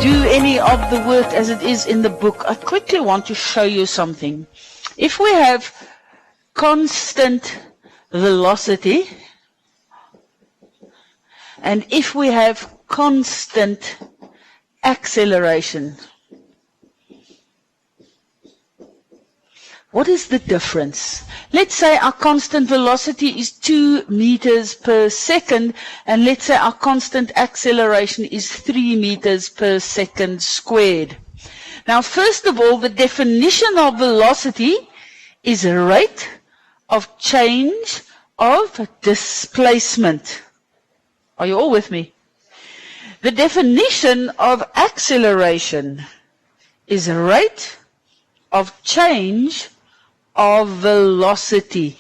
do any of the work as it is in the book, I quickly want to show you something. If we have constant velocity, and if we have constant acceleration, what is the difference? Let's say our constant velocity is 2 meters per second, and let's say our constant acceleration is 3 meters per second squared. Now, first of all, the definition of velocity is a rate of change of displacement. Are you all with me? The definition of acceleration is a rate of change of velocity.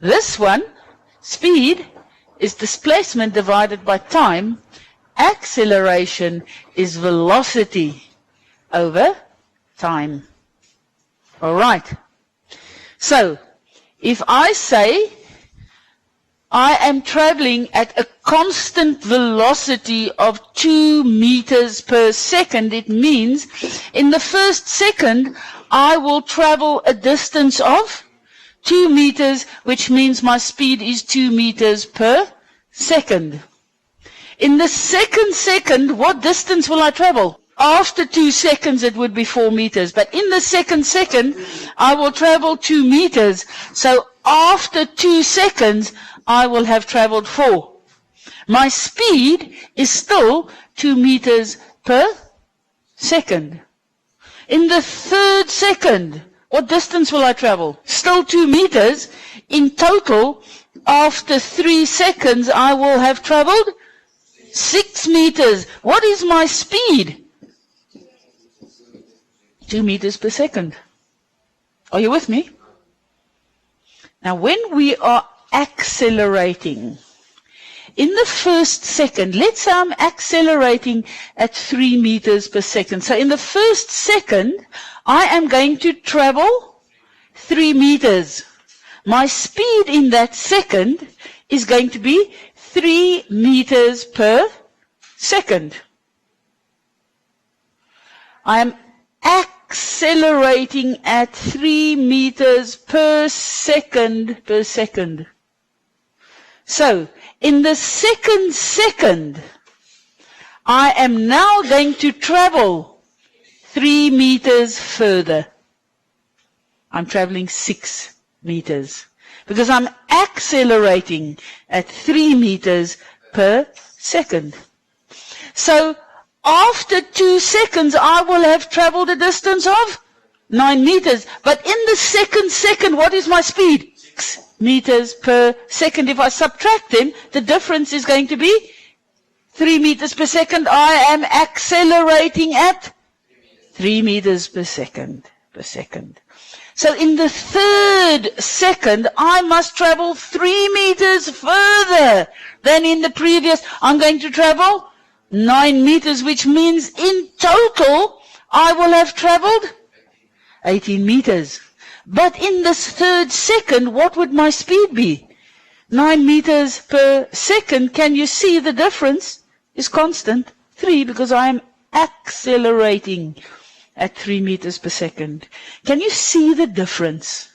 This one, speed, is displacement divided by time. Acceleration is velocity over time. All right. So, if I say I am traveling at a constant velocity of 2 meters per second, it means in the first second I will travel a distance of 2 meters, which means my speed is 2 meters per second. In the second second, what distance will I travel? After 2 seconds, it would be 4 meters. But in the second second, I will travel 2 meters. So after 2 seconds, I will have traveled 4. My speed is still 2 meters per second. In the third second, what distance will I travel? Still 2 meters. In total, after 3 seconds, I will have traveled 6 meters. What is my speed? 2 meters per second. Are you with me? Now, when we are accelerating, in the first second, let's say I'm accelerating at 3 meters per second. So in the first second, I am going to travel 3 meters. My speed in that second is going to be 3 meters per second. I am accelerating at 3 meters per second So, in the second second, I am now going to travel 3 meters further. I'm traveling 6 meters because I'm accelerating at 3 meters per second. So, after 2 seconds, I will have traveled a distance of 9 meters. But in the second second, what is my speed? 6 meters per second. If I subtract them, the difference is going to be 3 meters per second. I am accelerating at 3 meters per second. So in the third second, I must travel 3 meters further than in the previous. I'm going to travel 9 meters, which means in total, I will have traveled 18 meters. But in this third second, what would my speed be? 9 meters per second. Can you see the difference is constant? 3, because I am accelerating at 3 meters per second. Can you see the difference?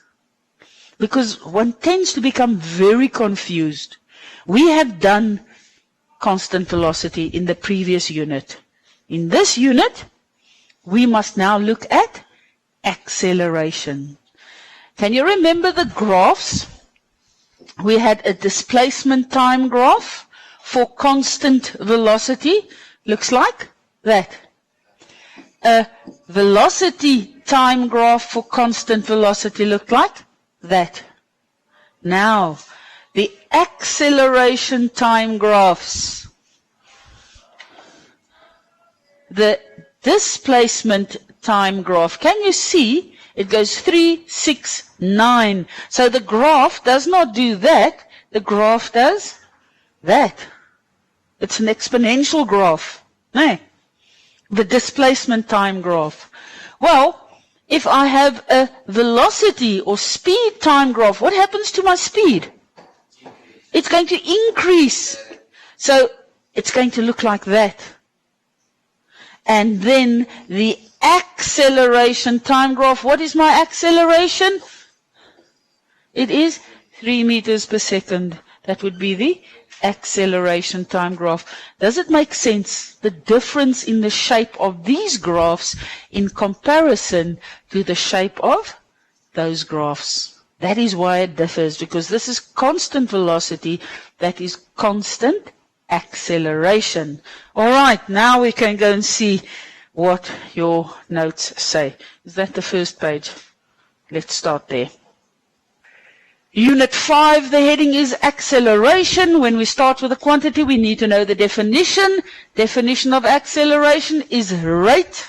Because one tends to become very confused. We have done constant velocity in the previous unit. In this unit, we must now look at acceleration. Can you remember the graphs? We had a displacement time graph for constant velocity. Looks like that. A velocity time graph for constant velocity looked like that. Now, the acceleration time graphs. The displacement time graph. Can you see? It goes 3, 6, 9. So the graph does not do that. The graph does that. It's an exponential graph. No. The displacement time graph. Well, if I have a velocity or speed time graph, what happens to my speed? It's going to increase. So it's going to look like that. And then the acceleration time graph. What is my acceleration? It is 3 meters per second. That would be the acceleration time graph. Does it make sense? The difference in the shape of these graphs in comparison to the shape of those graphs. That is why it differs, because this is constant velocity, that is constant acceleration. All right, now we can go and see what your notes say. Is that the first page? Let's start there. Unit 5, the heading is acceleration. When we start with a quantity, we need to know the definition. Definition of acceleration is rate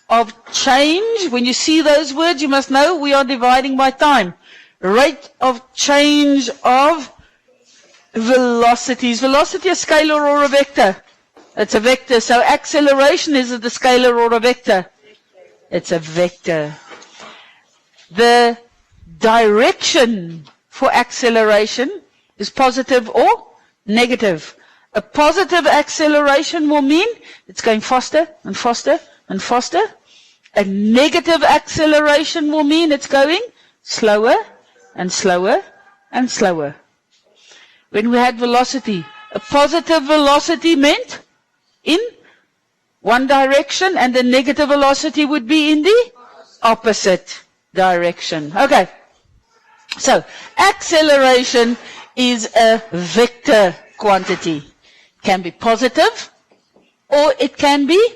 of change. When you see those words, you must know we are dividing by time. Rate of change of velocities. Velocity, a scalar or a vector? It's a vector. So acceleration, is it a scalar or a vector? It's a vector. The direction for acceleration is positive or negative. A positive acceleration will mean it's going faster and faster and faster. A negative acceleration will mean it's going slower and slower and slower. When we had velocity, a positive velocity meant in one direction, and the negative velocity would be in the opposite direction. Okay. So, acceleration is a vector quantity. Can be positive or it can be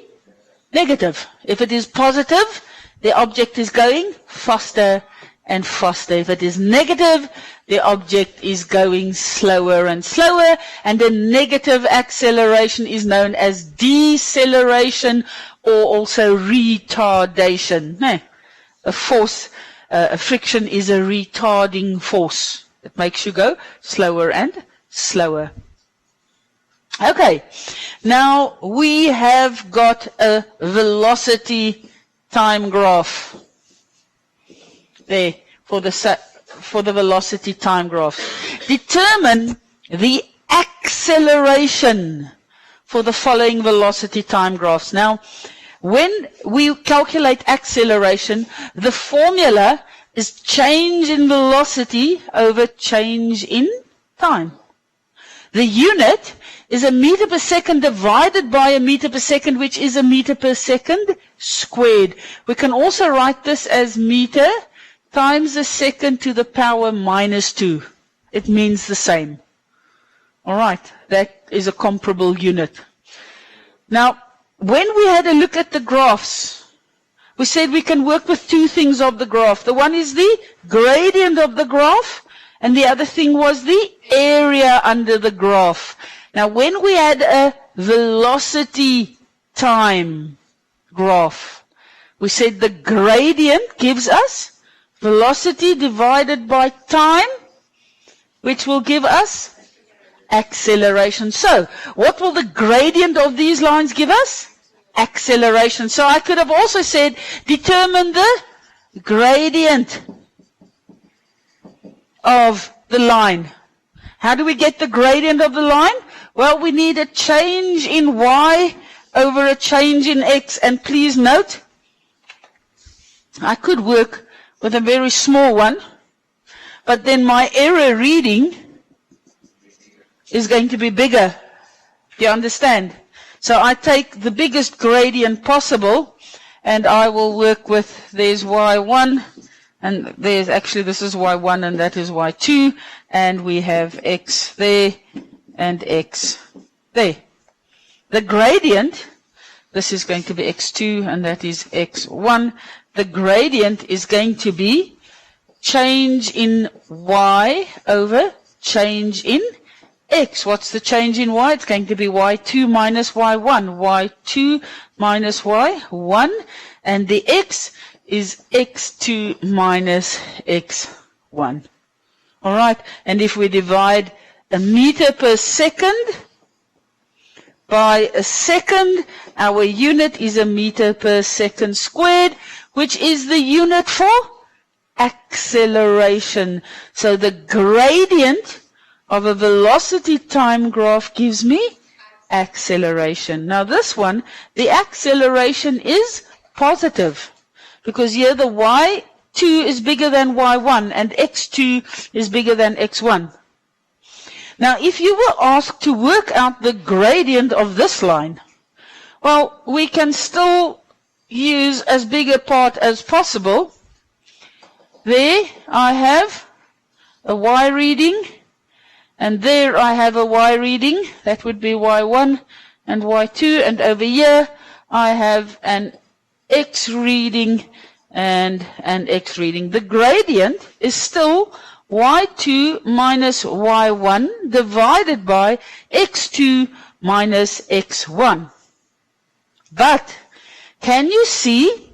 negative. If it is positive, the object is going faster and faster. If it is negative, the object is going slower and slower, and the negative acceleration is known as deceleration or also retardation. A force, a friction is a retarding force. It makes you go slower and slower. Okay, now we have got a velocity time graph there for the velocity time graph. Determine the acceleration for the following velocity time graphs. Now, when we calculate acceleration, the formula is change in velocity over change in time. The unit is a meter per second divided by a meter per second, which is a meter per second squared. We can also write this as meter times a second to the power minus 2. It means the same. All right, that is a comparable unit. Now, when we had a look at the graphs, we said we can work with two things of the graph. The one is the gradient of the graph, and the other thing was the area under the graph. Now, when we had a velocity time graph, we said the gradient gives us velocity divided by time, which will give us acceleration. So, what will the gradient of these lines give us? Acceleration. So I could have also said, determine the gradient of the line. How do we get the gradient of the line? Well, we need a change in y over a change in x. And please note, I could work with a very small one, but then my error reading is going to be bigger. Do you understand? So I take the biggest gradient possible, and I will work with, there's y1, and there's actually, this is y1 and that is y2, and we have x there and x there. The gradient, this is going to be x2 and that is x1. The gradient is going to be change in y over change in x. What's the change in y? It's going to be y2 minus y1. y2 minus y1. And the x is x2 minus x1. All right. And if we divide a meter per second by a second, our unit is a meter per second squared, which is the unit for acceleration. So the gradient of a velocity time graph gives me acceleration. Now this one, the acceleration is positive, because here the y2 is bigger than y1 and x2 is bigger than x1. Now if you were asked to work out the gradient of this line, well, we can still use as big a part as possible. There I have a y reading, and there I have a y reading. That would be y1 and y2, and over here I have an x reading and an x reading. The gradient is still y2 minus y1 divided by x2 minus x1. But can you see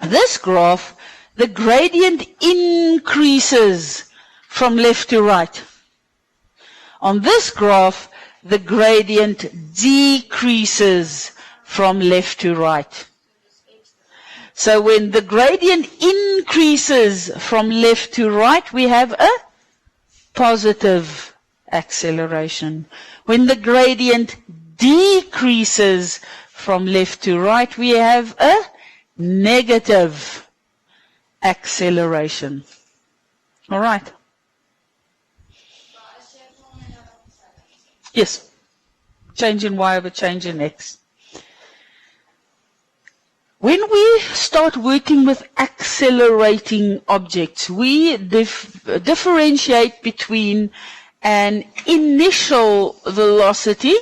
this graph? The gradient increases from left to right. On this graph, the gradient decreases from left to right. So when the gradient increases from left to right, we have a positive acceleration. When the gradient decreases from left to right, we have a negative acceleration. All right. Yes. Change in y over change in x. When we start working with accelerating objects, we differentiate between an initial velocity,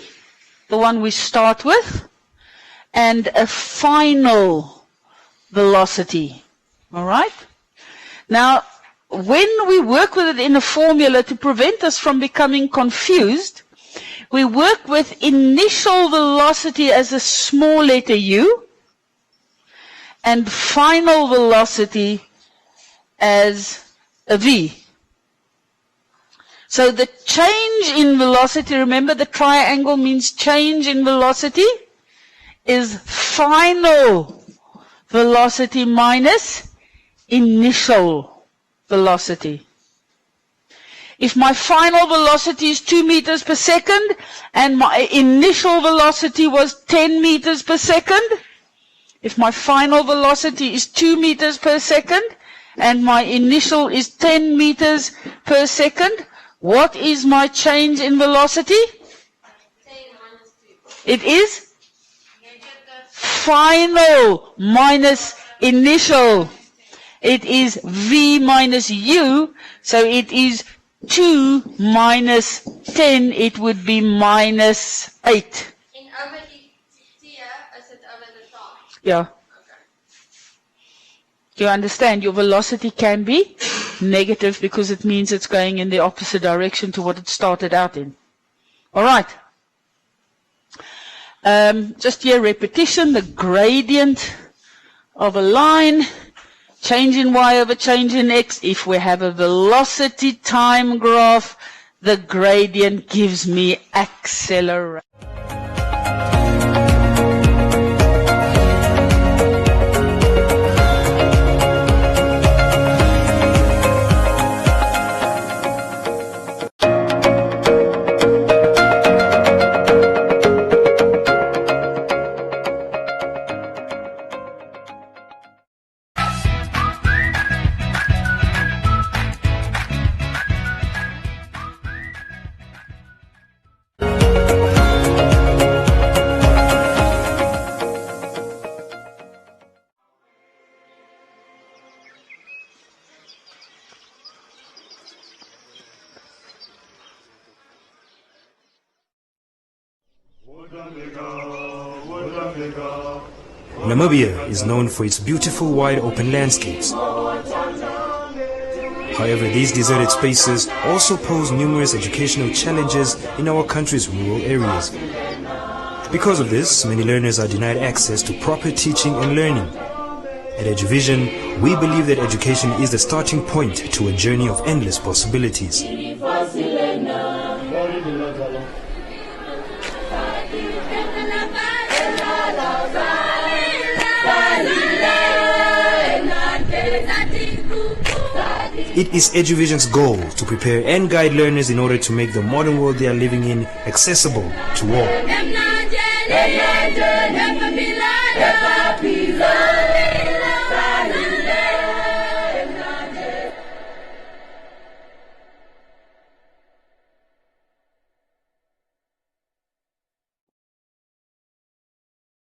the one we start with, and a final velocity. All right? Now, when we work with it in a formula to prevent us from becoming confused, we work with initial velocity as a small letter u and final velocity as a v. So the change in velocity, remember the triangle means change in velocity, is final velocity minus initial velocity. If my final velocity is 2 meters per second and my initial velocity was 10 meters per second, if my final velocity is 2 meters per second and my initial is 10 meters per second, what is my change in velocity? 10 minus 2. It is final minus initial. It is v minus u, so it is 2 minus 10, it would be minus 8. En over die T is dit over the top. Yeah. Okay. Do you understand? Your velocity can be negative because it means it's going in the opposite direction to what it started out in. All right. Just here repetition, the gradient of a line, change in y over change in x. If we have a velocity time graph, the gradient gives me acceleration. Namibia is known for its beautiful wide open landscapes. However, these deserted spaces also pose numerous educational challenges in our country's rural areas. Because of this, many learners are denied access to proper teaching and learning. At EduVision, we believe that education is the starting point to a journey of endless possibilities. It is EduVision's goal to prepare and guide learners in order to make the modern world they are living in accessible to all.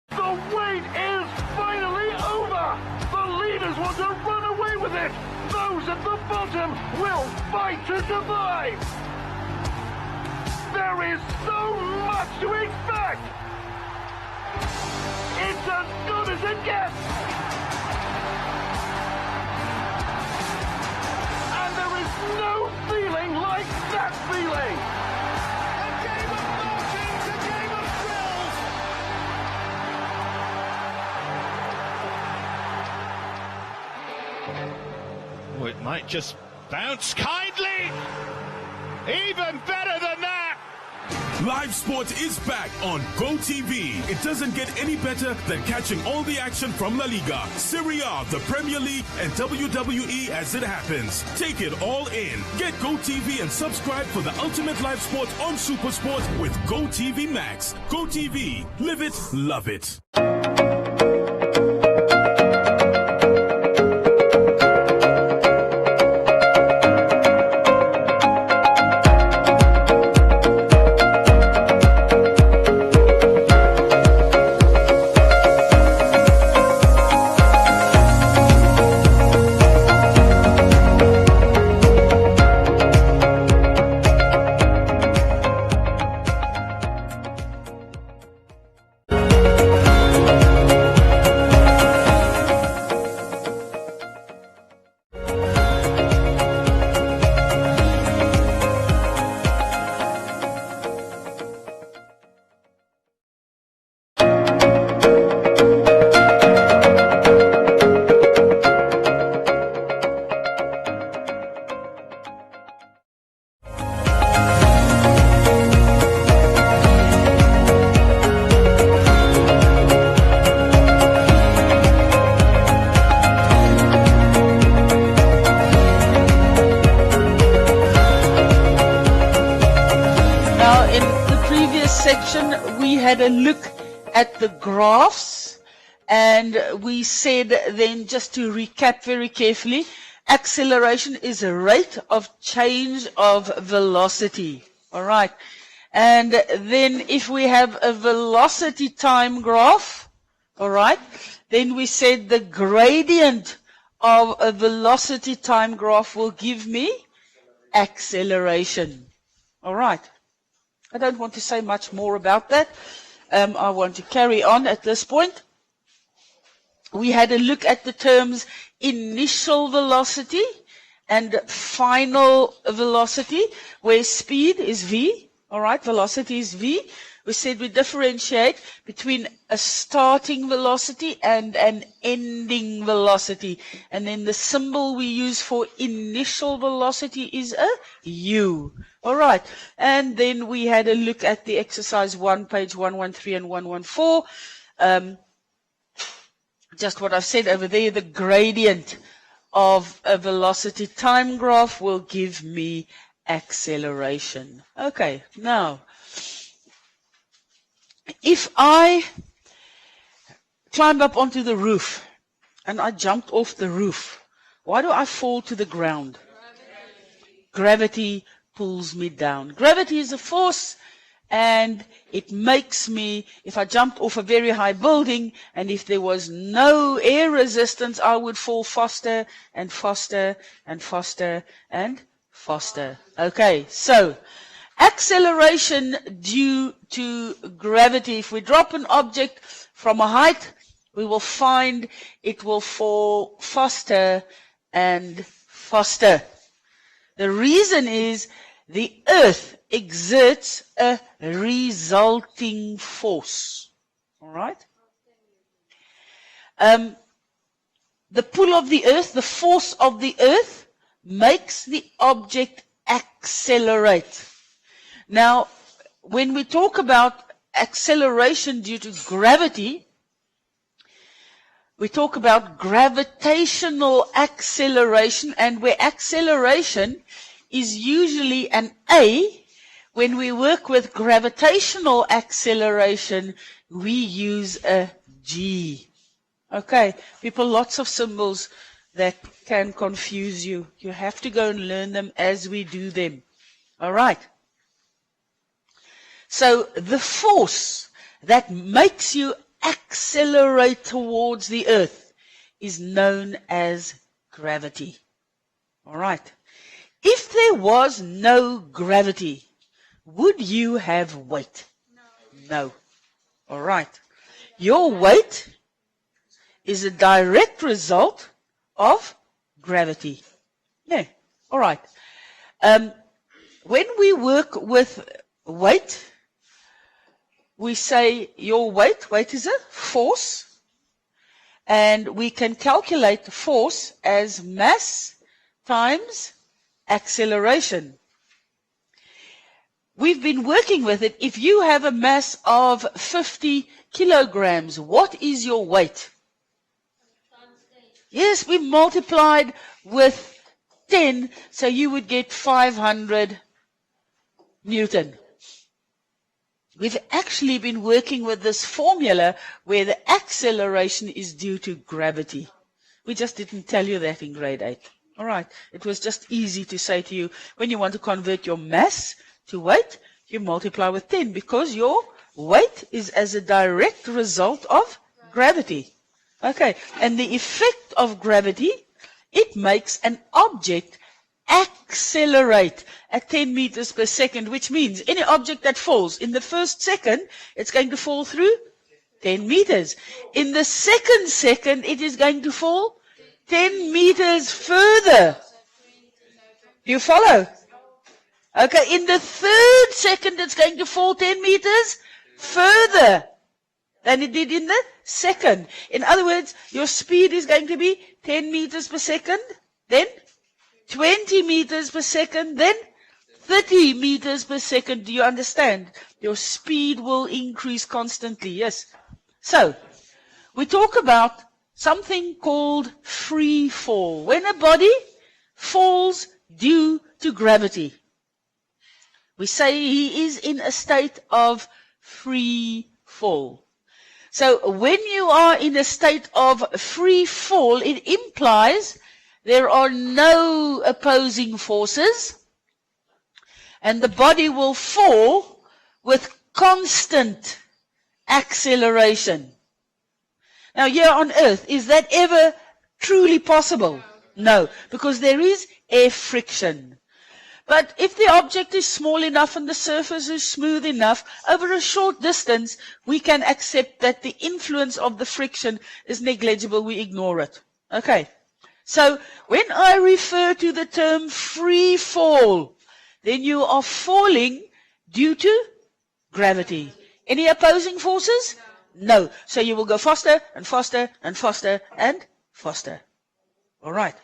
The wait is finally over! The leaders want to run away with it! Those at the bottom will fight to survive! There is so much to expect! It's as good as it gets! And there is no feeling like that feeling! A game of marching, a game of thrills! Oh, it might just bounce kindly. Even better than that. Live sport is back on GoTV. It doesn't get any better than catching all the action from La Liga, Serie A, the Premier League, and WWE as it happens. Take it all in. Get GoTV and subscribe for the ultimate live sport on SuperSport with GoTV Max. GoTV. Live it, love it. We had a look at the graphs, and we said then, just to recap very carefully, acceleration is a rate of change of velocity. All right. And then if we have a velocity time graph, all right, then we said the gradient of a velocity time graph will give me acceleration. All right. I don't want to say much more about that. I want to carry on at this point. We had a look at the terms initial velocity and final velocity, where speed is v, all right, velocity is v. We said we differentiate between a starting velocity and an ending velocity. And then the symbol we use for initial velocity is a u. All right. And then we had a look at the exercise 1, page 113 and 114. Just what I've said over there, the gradient of a velocity time graph will give me acceleration. Okay, now, if I climb up onto the roof and I jumped off the roof, why do I fall to the ground? Gravity pulls me down. Gravity is a force, and it makes me, if I jumped off a very high building and if there was no air resistance, I would fall faster and faster and faster and faster. Okay, so acceleration due to gravity. If we drop an object from a height, we will find it will fall faster and faster. The reason is the Earth exerts a resulting force. All right? The pull of the Earth, the force of the Earth, makes the object accelerate. Now, when we talk about acceleration due to gravity, we talk about gravitational acceleration, and where acceleration is usually an A, when we work with gravitational acceleration, we use a G. Okay, people, lots of symbols that can confuse you. You have to go and learn them as we do them. All right. So the force that makes you accelerate towards the earth is known as gravity. All right. If there was no gravity, would you have weight? No. All right. Your weight is a direct result of gravity. Yeah. All right. When we work with weight, we say your weight is a force, and we can calculate the force as mass times acceleration. We've been working with it. If you have a mass of 50 kilograms, what is your weight? Yes, we multiplied with 10, so you would get 500 Newton. We've actually been working with this formula where the acceleration is due to gravity. We just didn't tell you that in grade 8. All right. It was just easy to say to you, when you want to convert your mass to weight, you multiply with 10 because your weight is as a direct result of gravity. Okay. And the effect of gravity, it makes an object accelerate at 10 meters per second, which means any object that falls in the first second, it's going to fall through 10 meters. In the second second, it is going to fall 10 meters further. Do you follow? Okay, in the third second, it's going to fall 10 meters further than it did in the second. In other words, your speed is going to be 10 meters per second, then 20 meters per second, then 30 meters per second. Do you understand? Your speed will increase constantly. Yes. So, we talk about something called free fall. When a body falls due to gravity, we say he is in a state of free fall. So, when you are in a state of free fall, it implies there are no opposing forces, and the body will fall with constant acceleration. Now, here on Earth, is that ever truly possible? No, because there is air friction. But if the object is small enough and the surface is smooth enough, over a short distance, we can accept that the influence of the friction is negligible. We ignore it. Okay. So, when I refer to the term free fall, then you are falling due to gravity. Any opposing forces? No. So you will go faster and faster and faster and faster. All right.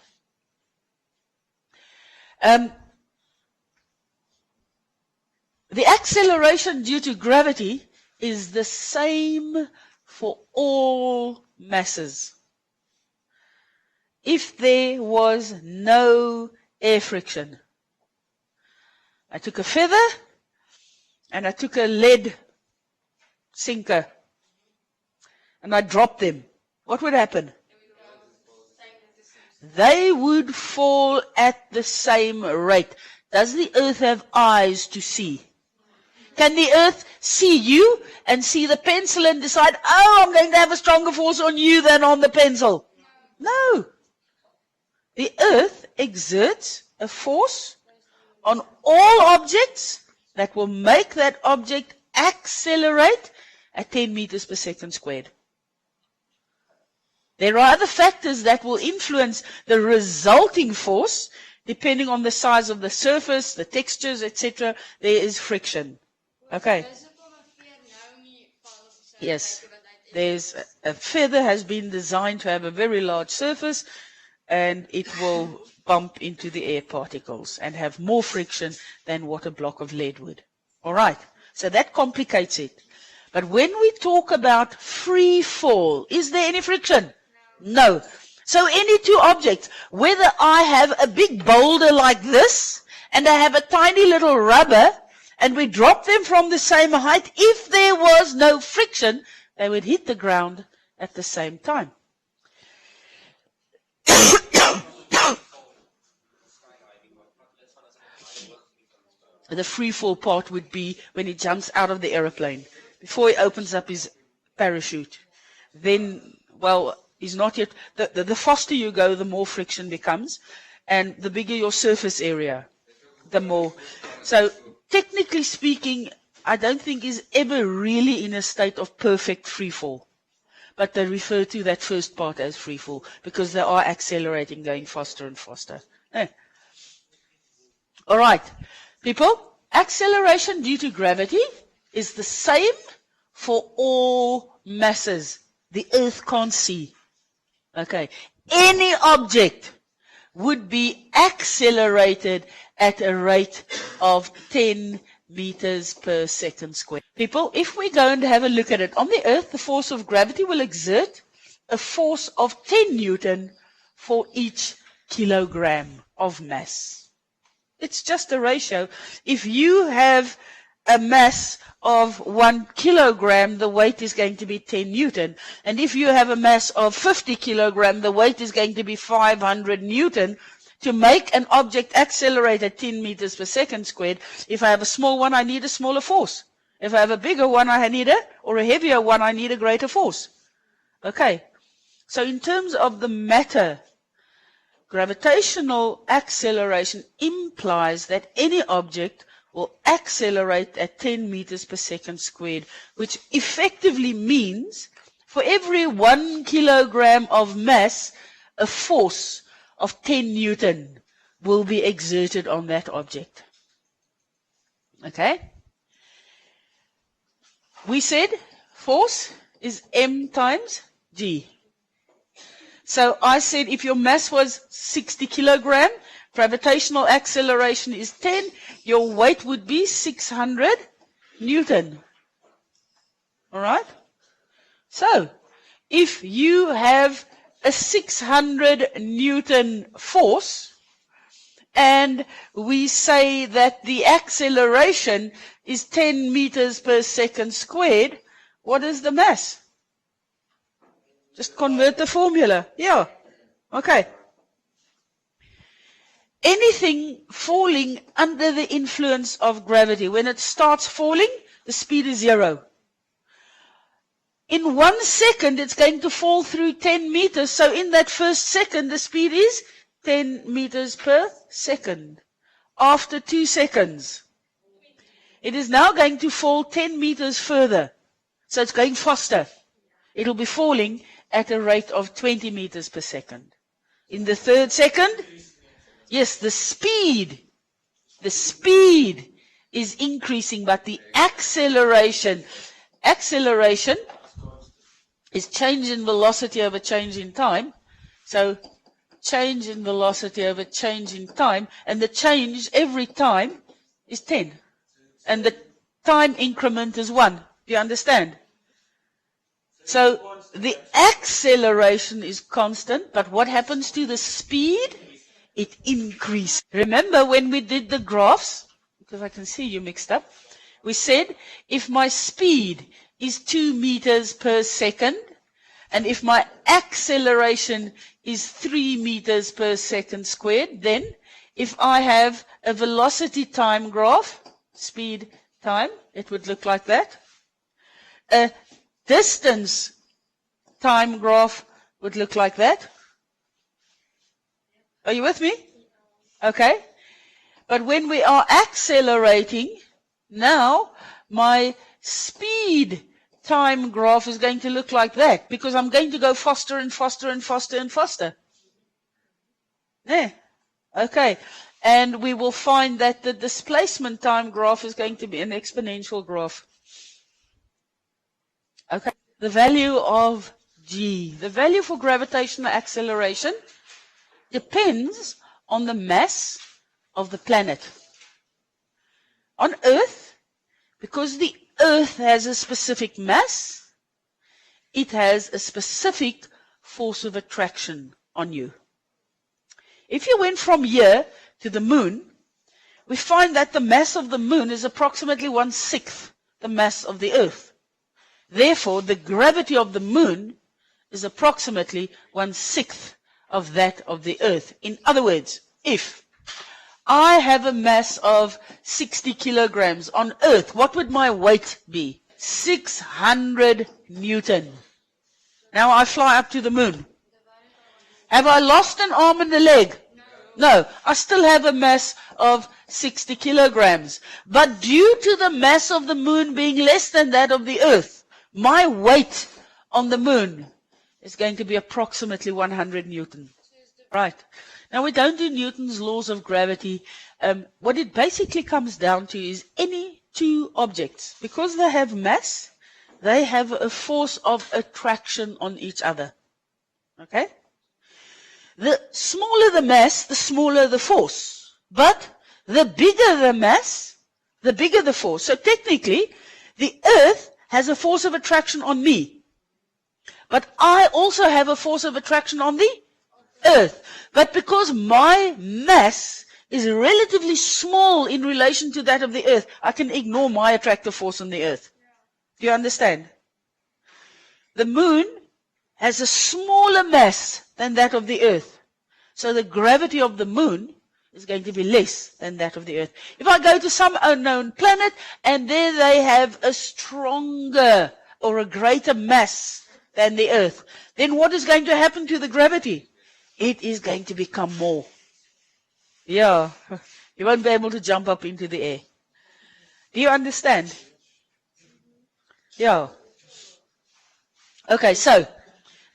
The acceleration due to gravity is the same for all masses. If there was no air friction, I took a feather and I took a lead sinker and I dropped them. What would happen? They would fall at the same rate. Does the earth have eyes to see? Can the earth see you and see the pencil and decide, oh, I'm going to have a stronger force on you than on the pencil? No. The earth exerts a force on all objects that will make that object accelerate at 10 meters per second squared. There are other factors that will influence the resulting force, depending on the size of the surface, the textures, etc. There is friction. Okay. Yes. There's a feather has been designed to have a very large surface, and it will bump into the air particles and have more friction than what a block of lead would. All right. So that complicates it. But when we talk about free fall, is there any friction? No. So any two objects, whether I have a big boulder like this, and I have a tiny little rubber, and we drop them from the same height, if there was no friction, they would hit the ground at the same time. The free fall part would be when he jumps out of the aeroplane, before he opens up his parachute. Then, well, he's not yet, the faster you go, the more friction becomes, and the bigger your surface area, the more. So, technically speaking, I don't think he's ever really in a state of perfect free fall. But they refer to that first part as free fall, because they are accelerating, going faster and faster. All right. People, acceleration due to gravity is the same for all masses the Earth can't see. Okay. Any object would be accelerated at a rate of 10 meters per second squared. People, if we go and have a look at it, on the Earth, the force of gravity will exert a force of 10 Newton for each kilogram of mass. It's just a ratio. If you have a mass of 1 kilogram, the weight is going to be 10 Newton. And if you have a mass of 50 kilogram, the weight is going to be 500 Newton. To make an object accelerate at 10 meters per second squared, if I have a small one, I need a smaller force. If I have a bigger one, I need or a heavier one, I need a greater force. Okay. So in terms of the matter, gravitational acceleration implies that any object will accelerate at 10 meters per second squared, which effectively means for every 1 kilogram of mass, a force of 10 Newton will be exerted on that object. Okay? We said force is m times g. So I said if your mass was 60 kilogram, gravitational acceleration is 10, your weight would be 600 Newton. All right? So, if you have a 600 Newton force, and we say that the acceleration is 10 meters per second squared, what is the mass? Just convert the formula. Yeah. Okay. Anything falling under the influence of gravity, when it starts falling, the speed is 0. In 1 second, it's going to fall through 10 meters. So in that first second, the speed is 10 meters per second. After 2 seconds, it is now going to fall 10 meters further. So it's going faster. It'll be falling at a rate of 20 meters per second. In the third second, yes, the speed is increasing, but the acceleration is change in velocity over change in time. So change in velocity over change in time, and the change every time is 10. And the time increment is 1. Do you understand? So the acceleration is constant, but what happens to the speed? It increases. Remember when we did the graphs, because I can see you mixed up, we said if my speed is 2 meters per second, and if my acceleration is 3 meters per second squared, then if I have a velocity time graph, speed time, it would look like that. A distance time graph would look like that. Are you with me? Okay. But when we are accelerating, now my speed time graph is going to look like that, because I'm going to go faster and faster and faster and faster. Yeah. Okay. And we will find that the displacement time graph is going to be an exponential graph. Okay. The value of G, the value for gravitational acceleration, depends on the mass of the planet. On Earth, because the Earth has a specific mass, it has a specific force of attraction on you. If you went from here to the moon, we find that the mass of the moon is approximately 1/6 the mass of the earth. Therefore, the gravity of the moon is approximately 1/6 of that of the earth. In other words, if I have a mass of 60 kilograms on earth, what would my weight be? 600 Newton. Now I fly up to the moon. Have I lost an arm and a leg? No, I still have a mass of 60 kilograms. But due to the mass of the moon being less than that of the earth, my weight on the moon is going to be approximately 100 Newton. Right. Now we don't do Newton's laws of gravity. What it basically comes down to is any two objects, because they have mass, they have a force of attraction on each other. Okay? The smaller the mass, the smaller the force. But the bigger the mass, the bigger the force. So technically, the earth has a force of attraction on me. But I also have a force of attraction on the earth. But because my mass is relatively small in relation to that of the earth, I can ignore my attractive force on the earth. Do you understand? The moon has a smaller mass than that of the earth. So the gravity of the moon is going to be less than that of the earth. If I go to some unknown planet and there they have a stronger or a greater mass than the earth, then what is going to happen to the gravity? It is going to become more. Yeah, you won't be able to jump up into the air. Do you understand? Yeah. Okay, so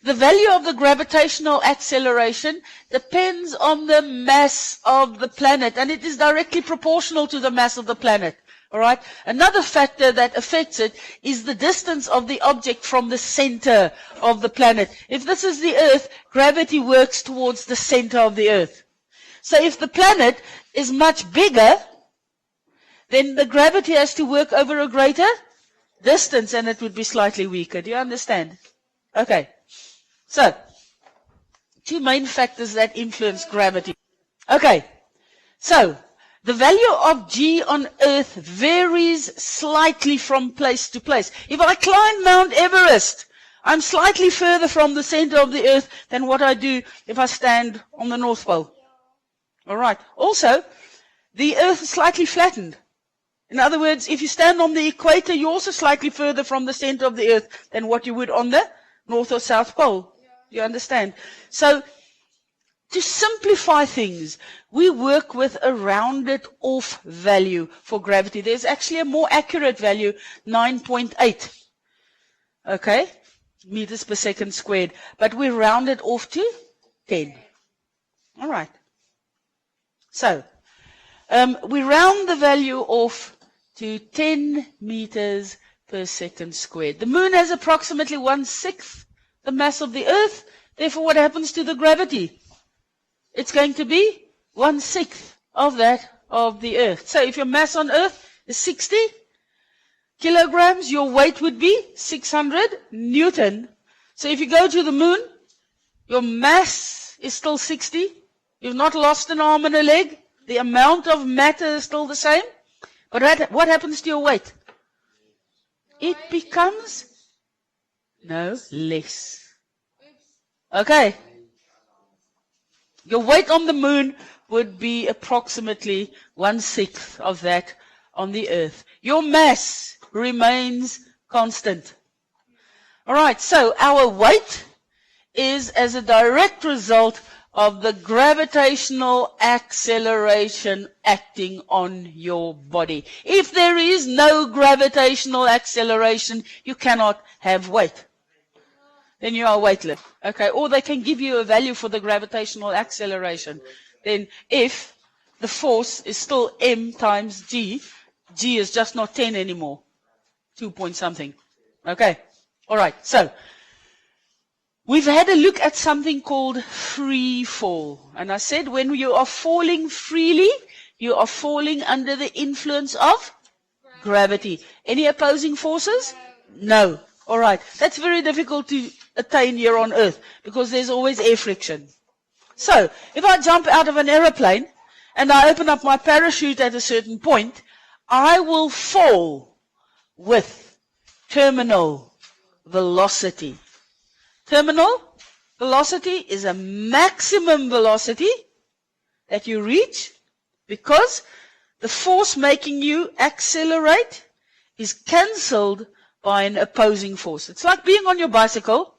the value of the gravitational acceleration depends on the mass of the planet, and it is directly proportional to the mass of the planet. All right? Another factor that affects it is the distance of the object from the center of the planet. If this is the Earth, gravity works towards the center of the Earth. So if the planet is much bigger, then the gravity has to work over a greater distance, and it would be slightly weaker. Do you understand? Okay. So, two main factors that influence gravity. Okay. So, the value of G on Earth varies slightly from place to place. If I climb Mount Everest, I'm slightly further from the center of the Earth than what I do if I stand on the North Pole. All right. Also, the Earth is slightly flattened. In other words, if you stand on the equator, you're also slightly further from the center of the Earth than what you would on the North or South Pole. You understand? So, to simplify things, we work with a rounded off value for gravity. There's actually a more accurate value, 9.8. Okay? Meters per second squared. But we round it off to 10. All right. So, we round the value off to 10 meters per second squared. The moon has approximately 1/6 the mass of the Earth. Therefore, what happens to the gravity? It's going to be 1/6 of that of the Earth. So if your mass on Earth is 60 kilograms, your weight would be 600 Newton. So if you go to the moon, your mass is still 60. You've not lost an arm and a leg. The amount of matter is still the same. But what happens to your weight? It becomes less. Okay. Your weight on the moon would be approximately 1/6 of that on the Earth. Your mass remains constant. All right, so our weight is as a direct result of the gravitational acceleration acting on your body. If there is no gravitational acceleration, you cannot have weight. Then you are weightless. Okay, or they can give you a value for the gravitational acceleration. Then if the force is still m times g, g is just not 10 anymore. 2 point something. Okay, all right, so we've had a look at something called free fall. And I said when you are falling freely, you are falling under the influence of gravity. Any opposing forces? No. All right. That's very difficult to attain here on Earth, because there's always air friction. So, if I jump out of an aeroplane and I open up my parachute at a certain point, I will fall with terminal velocity. Terminal velocity is a maximum velocity that you reach because the force making you accelerate is cancelled by an opposing force. It's like being on your bicycle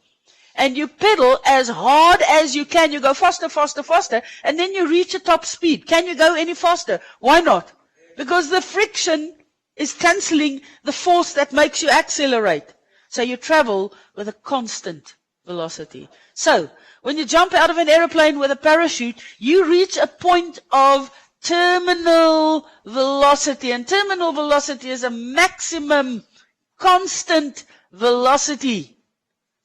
and you pedal as hard as you can. You go faster, faster, faster, and then you reach a top speed. Can you go any faster? Why not? Because the friction is cancelling the force that makes you accelerate. So you travel with a constant velocity. So, when you jump out of an aeroplane with a parachute, you reach a point of terminal velocity. And terminal velocity is a maximum constant velocity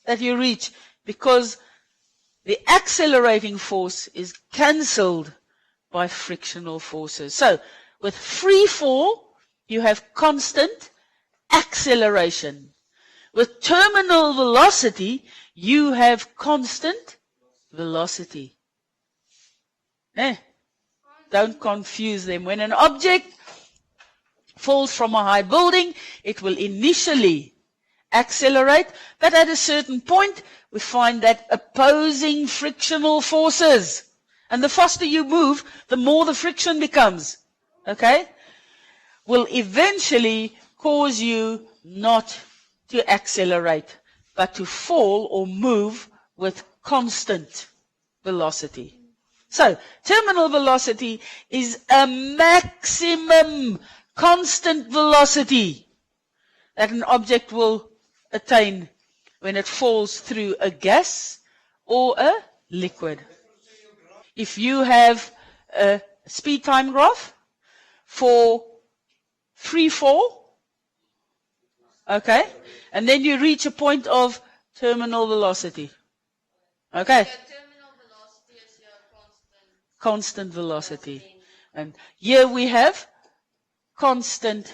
that you reach because the accelerating force is cancelled by frictional forces. So, with free fall, you have constant acceleration. With terminal velocity, you have constant velocity. Don't confuse them. When an object falls from a high building, it will initially accelerate, but at a certain point, we find that opposing frictional forces, and the faster you move, the more the friction becomes, okay, will eventually cause you not to accelerate, but to fall or move with constant velocity. So, terminal velocity is a maximum constant velocity that an object will attain when it falls through a gas or a liquid. If you have a speed time graph for free fall, okay, and then you reach a point of terminal velocity. Okay. Terminal velocity is your Constant velocity. And here we have constant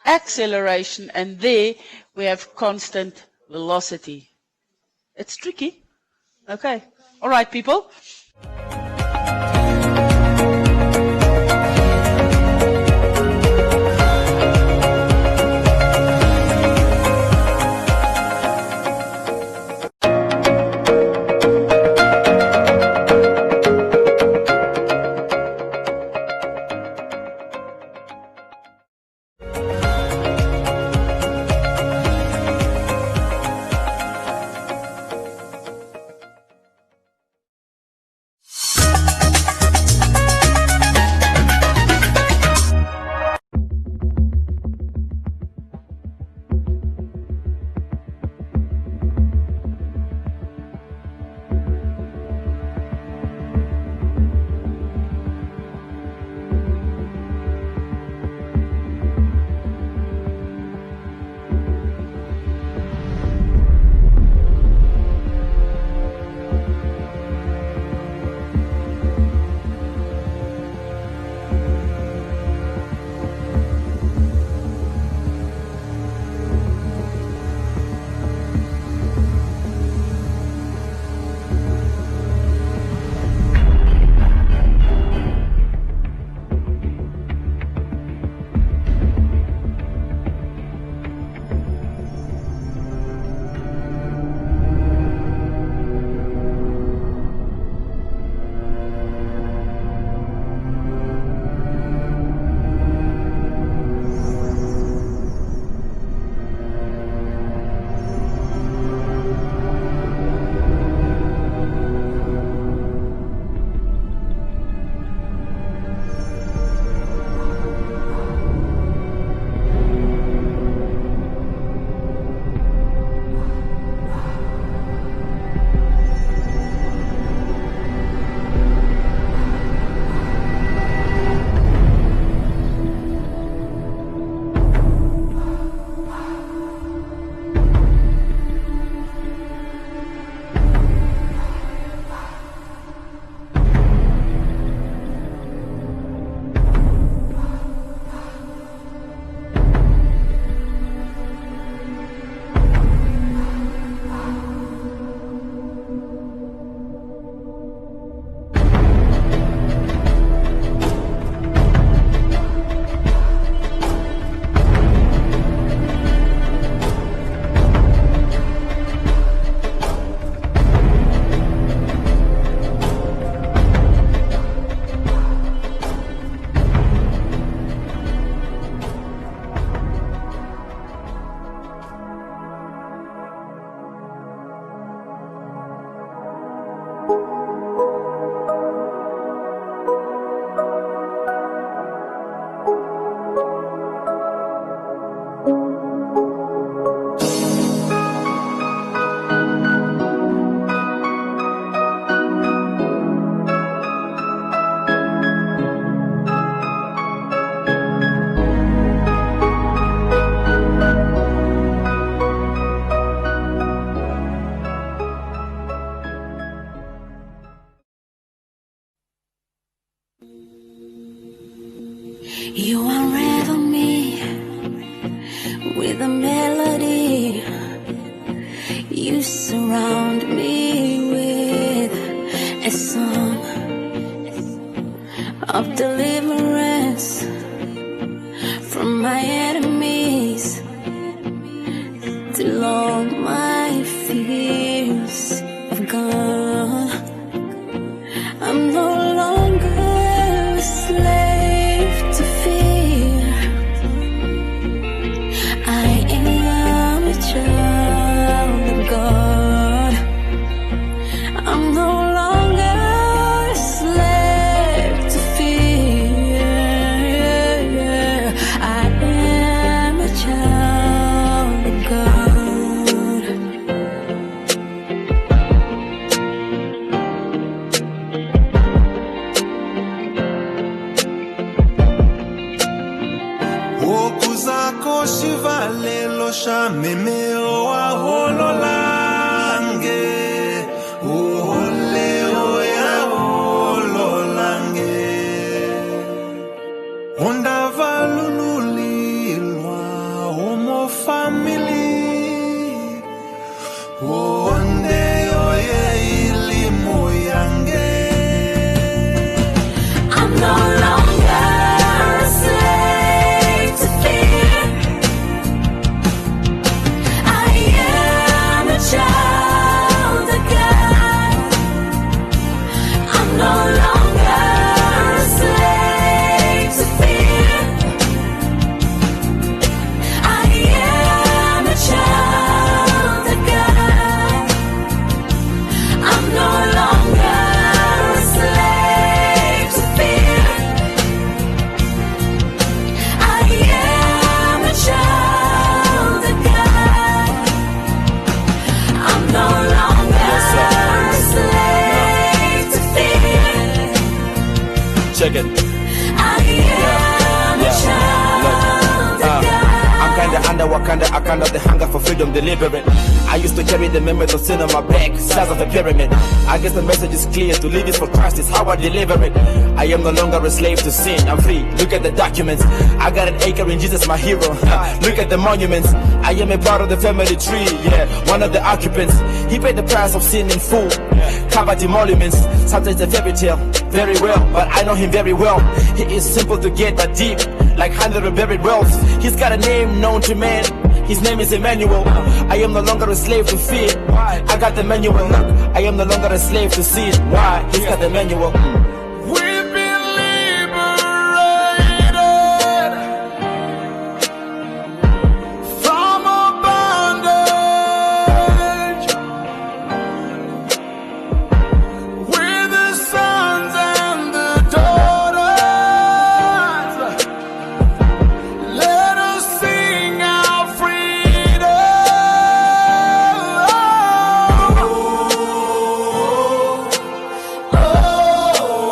acceleration, and there we have constant velocity. It's tricky. Okay. All right, people. You unravel me with a melody. You surround me with a song of deliverance from my enemies, till all my fears have gone. I'm no longer a slave to fear. I am a child of God. I'm no longer a slave to fear. I am a child of God. Okuzako shivalelo shamemeo ahololange. Oleo ya hololange. Ondavalululilwa homo family. Ondeo ye ilimu yange. I'm no longer a slave to fear. I am a child of God. I'm no longer a slave to fear. I am a child of God. I'm no longer a slave to fear. I am a child of God. I'm no longer a slave to fear. Check it. I am a child of God. I'm kinda under Wakanda, I kind of the hunger for freedom deliberate. I used to carry the memories of sin on my back, size of a pyramid. I guess the message is clear, to live is for Christ, is how I deliver it. I am no longer a slave to sin, I'm free, look at the documents. I got an acre in Jesus, my hero. Look at the monuments. I am a part of the family tree, yeah, one of the occupants. He paid the price of sin in full, covered emoluments. Sometimes a fairy tale, very well, but I know him very well. He is simple to get, but deep, like 100 buried wells. He's got a name known to man, his name is Emmanuel. I am no longer a slave to fear. I got the manual. I am no longer a slave to sin. Why? He's got the manual. We've been liberated from a bondage. We're the sons and the daughters. Let us sing our freedom. Oh, oh, oh.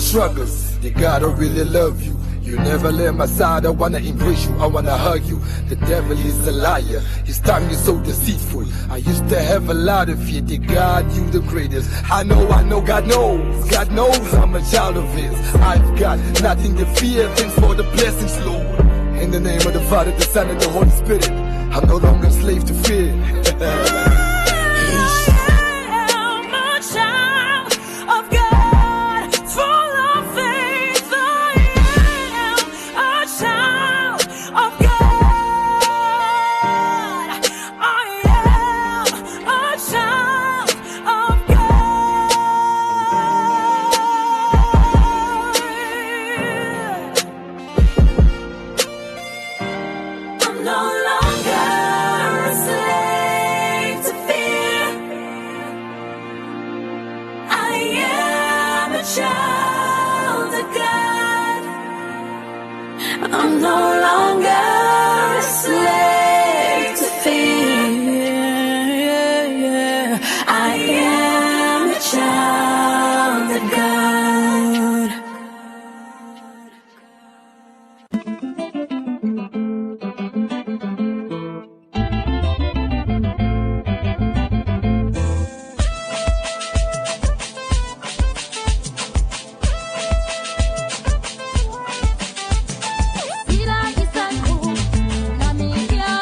struggles. They gotta really love you. You never let my side, I wanna embrace you, I wanna hug you. The devil is a liar, his tongue is so deceitful. I used to have a lot of fear, that God, you the greatest. I know, God knows I'm a child of his. I've got nothing to fear, thanks for the blessings, Lord. In the name of the Father, the Son, and the Holy Spirit, I'm no longer a slave to fear. I'm no longer a slave to fear. I am a child of God. Sila isangu, nami kia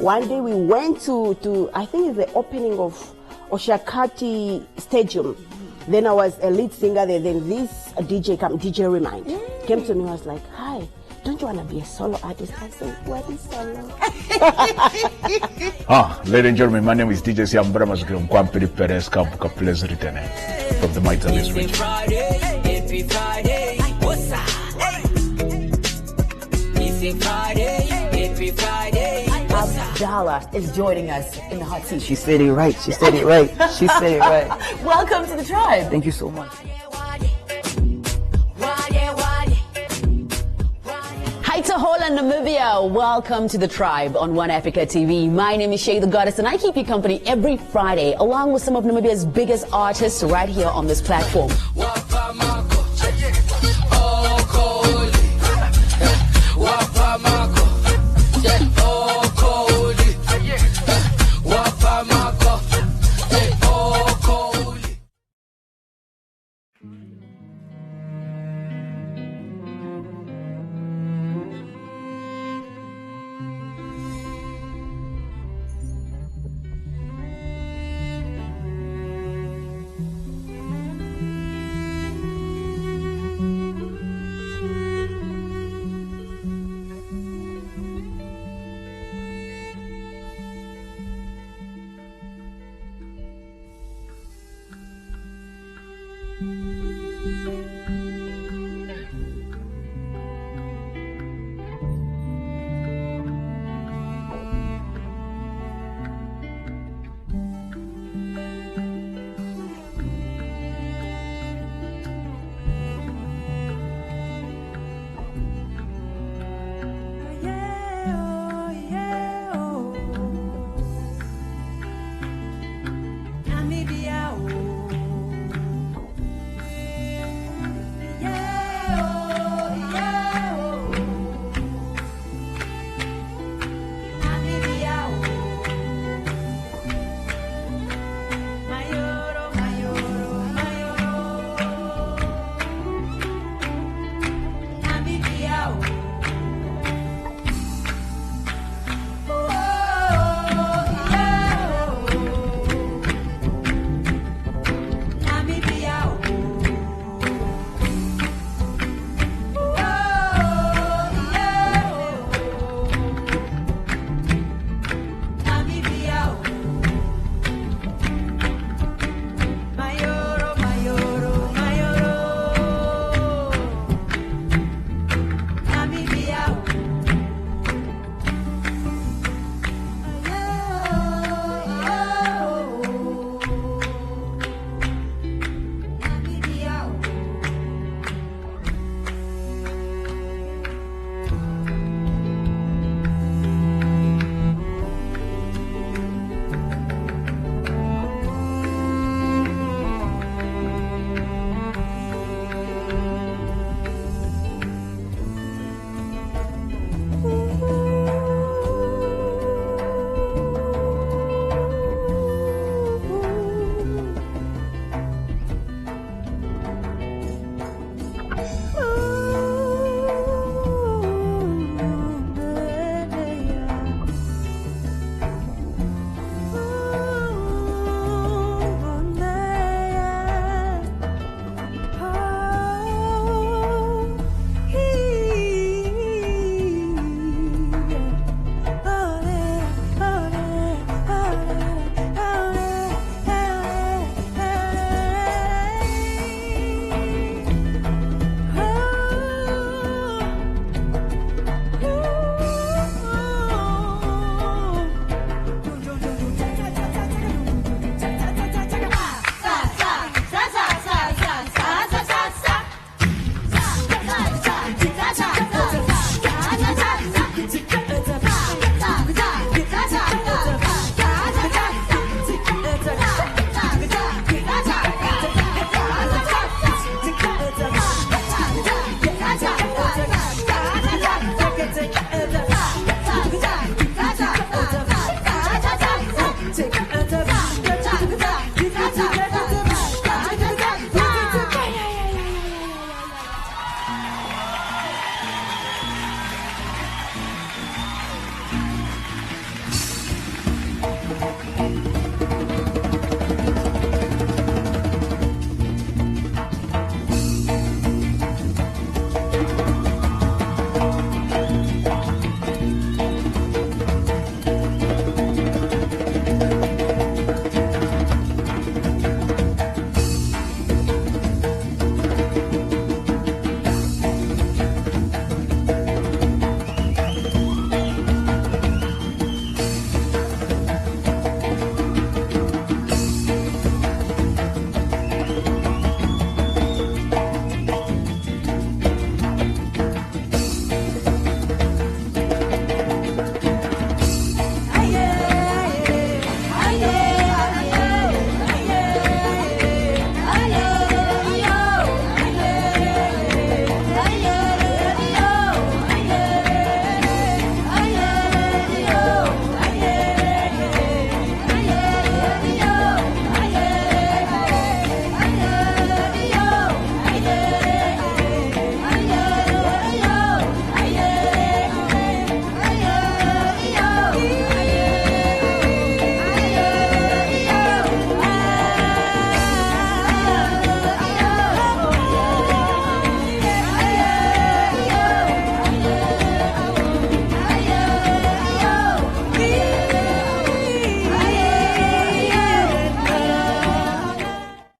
One day we went to I think it's the opening of Oshakati Stadium. Then I was a lead singer there. Then this DJ Remind came to me. I was like, "Hi, don't you want to be a solo artist?" I said, "What is solo?" Ladies and gentlemen, my name is DJ Siambra Masgrim Kwampiri Perez Kampuka Pleasure returning from the Mighty region. Every Friday, what's up? Every Friday, Abdallah is joining us in the hot seat. She said it right. She said it right. She said it right. Welcome to the tribe. Thank you so much. Hi to Holland, Namibia. Welcome to the tribe on One Africa TV. My name is Shay the Goddess, and I keep you company every Friday along with some of Namibia's biggest artists right here on this platform.